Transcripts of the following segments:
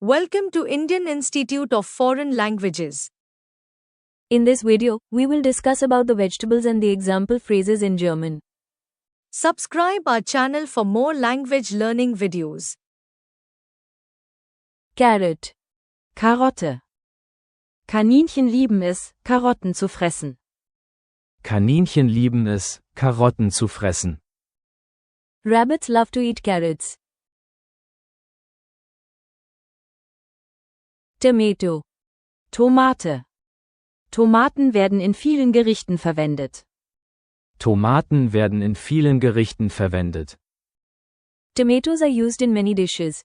Welcome to Indian Institute of Foreign Languages. In this video, we will discuss about the vegetables and the example phrases in German. Subscribe our channel for more language learning videos. Carrot. Karotte. Kaninchen lieben es, Karotten zu fressen. Kaninchen lieben es, Karotten zu fressen. Rabbits love to eat carrots. Tomato. Tomate. Tomaten werden in vielen Gerichten verwendet. Tomaten werden in vielen Gerichten verwendet. Tomatoes are used in many dishes.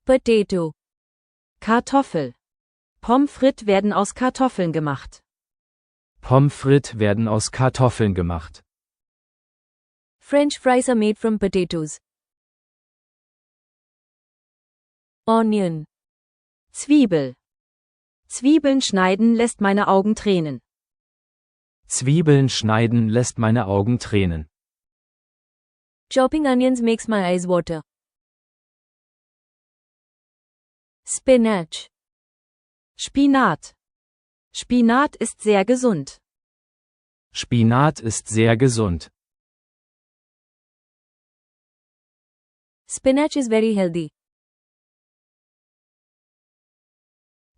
Potato. Kartoffel. Pommes frites werden aus Kartoffeln gemacht. Pommes frites werden aus Kartoffeln gemacht. French fries are made from potatoes. Onion. Zwiebel. Zwiebeln schneiden lässt meine Augen tränen. Zwiebeln schneiden lässt meine Augen tränen. Chopping onions makes my eyes water. Spinach. Spinat. Spinat ist sehr gesund. Spinat ist sehr gesund. Spinach is very healthy.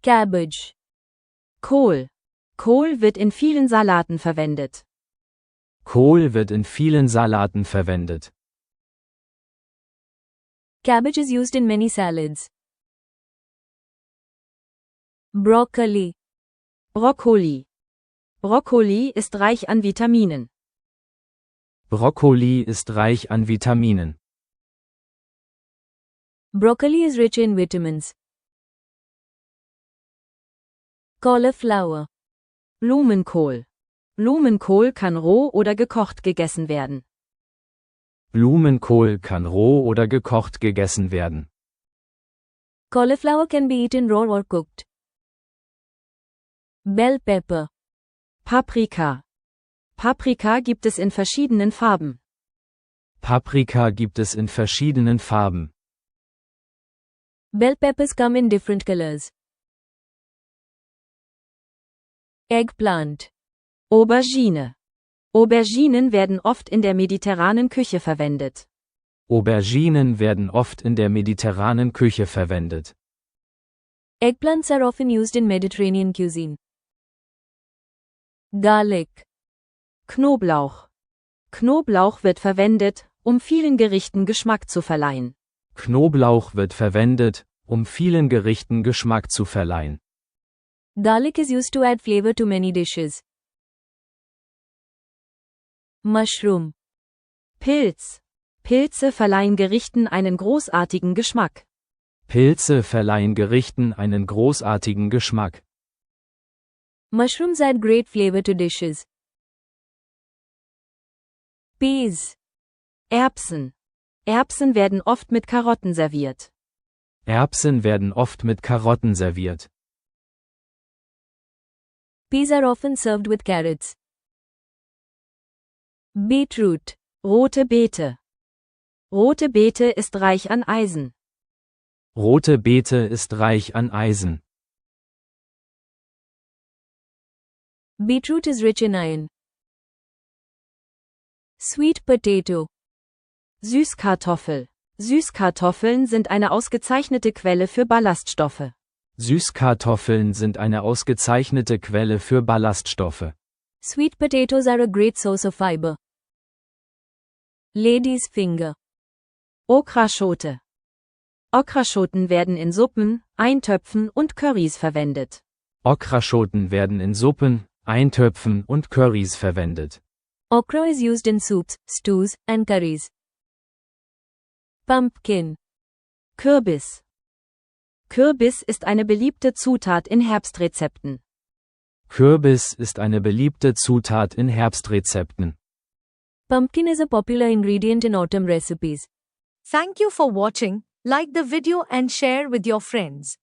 Cabbage. Kohl. Kohl wird in vielen Salaten verwendet. Kohl wird in vielen Salaten verwendet. Cabbage is used in many salads. Broccoli. Brokkoli. Brokkoli ist reich an Vitaminen. Brokkoli ist reich an Vitaminen. Broccoli is rich in vitamins. Cauliflower. Blumenkohl. Blumenkohl kann roh oder gekocht gegessen werden. Blumenkohl kann roh oder gekocht gegessen werden. Cauliflower can be eaten raw or cooked. Bell pepper. Paprika. Paprika gibt es in verschiedenen Farben. Paprika gibt es in verschiedenen Farben. Bell peppers come in different colors. Eggplant. Aubergine. Auberginen werden oft in der mediterranen Küche verwendet. Auberginen werden oft in der mediterranen Küche verwendet. Eggplants are often used in Mediterranean cuisine. Garlic. Knoblauch. Knoblauch wird verwendet, um vielen Gerichten Geschmack zu verleihen. Knoblauch wird verwendet, um vielen Gerichten Geschmack zu verleihen. Garlic is used to add flavor to many dishes. Mushroom. Pilz. Pilze verleihen Gerichten einen großartigen Geschmack. Pilze verleihen Gerichten einen großartigen Geschmack. Mushrooms add great flavor to dishes. Peas. Erbsen. Erbsen werden oft mit Karotten serviert. Erbsen werden oft mit Karotten serviert. Peas are often served with carrots. Beetroot. Rote Beete. Rote Beete ist reich an Eisen. Rote Beete ist reich an Eisen. Beetroot is rich in iron. Sweet potato. Süßkartoffel. Süßkartoffeln sind eine ausgezeichnete Quelle für Ballaststoffe. Süßkartoffeln sind eine ausgezeichnete Quelle für Ballaststoffe. Sweet potatoes are a great source of fiber. Lady's finger. Okraschote. Okraschoten werden in Suppen, Eintöpfen und Currys verwendet. Okraschoten werden in Suppen, Eintöpfen und Currys verwendet. Okra is used in soups, stews, and curries. Pumpkin. Kürbis. Kürbis ist eine beliebte Zutat in Herbstrezepten. Kürbis ist eine beliebte Zutat in Herbstrezepten. Pumpkin is a popular ingredient in autumn recipes. Thank you for watching. Like the video and share with your friends.